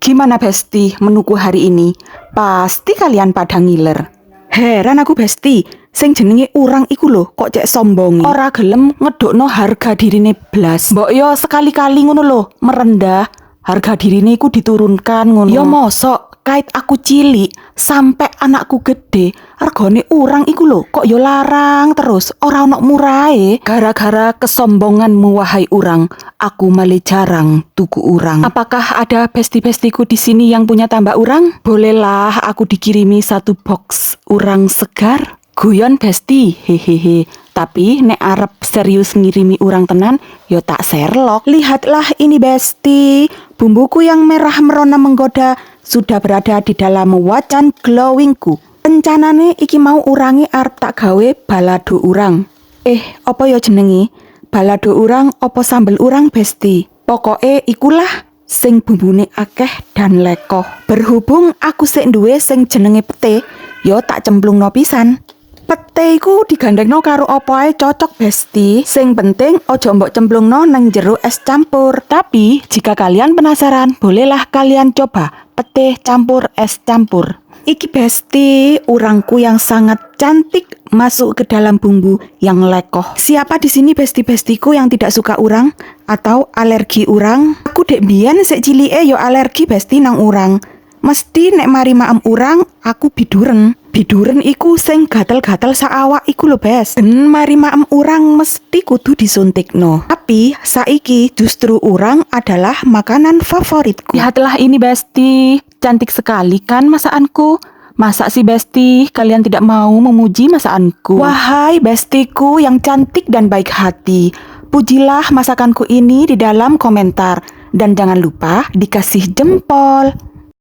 Gimana Besti menuku hari ini? Pasti kalian pada ngiler. Heran aku Besti, sing jenenge urang iku lho kok cek sombong. Ora gelem ngedokno harga dirine blas. Mbok yo sekali-kali ngono lho, merendah. Harga dirine iku diturunkan ngono. Yo mosok kait aku cilik sampai anakku gede, regane urang iku lho kok yo larang terus, ora ono murahe. Gara-gara kesombonganmu wahai urang, aku malah jarang tuku urang. Apakah ada besti-bestiku di sini yang punya tambak urang? Bolehlah aku dikirimi 1 box urang segar? Guyon Besti, hehehe. Tapi nek arep serius ngirimi urang tenan, yo tak serlok. Lihatlah ini Besti, bumbuku yang merah merona menggoda sudah berada di dalam wajan glowingku. Rencanane iki mau urangi arep tak gawe balado urang. Apa yo jenenge? Balado urang apa sambel urang Besti? Pokoke ikulah sing bumbune akeh dan lekoh. Berhubung aku sik duwe sing jenenge pete, yo tak cemplungno pisan. Pete iku digandengno karo apa ae cocok Besti. Sing penting ojo mbok cemplungno nang jero es campur. Tapi jika kalian penasaran, bolehlah kalian coba pete campur es campur. Iki Besti, urangku yang sangat cantik masuk ke dalam bumbu yang lekoh. Siapa di sini besti-bestiku yang tidak suka urang atau alergi urang? Aku dek biyen sik cilike yo alergi Besti nang urang. Mesti nek mari maem urang, aku biduren. Biduren iku sing gatel-gatel saawak iku lho Bes. Ben mari maem urang mesti kudu disuntikno. Tapi saiki justru urang adalah makanan favoritku. Lihatlah ini Besti, cantik sekali kan masakanku. Masa sih Besti, kalian tidak mau memuji masakanku? Wahai Bestiku yang cantik dan baik hati, pujilah masakanku ini di dalam komentar. Dan jangan lupa dikasih jempol.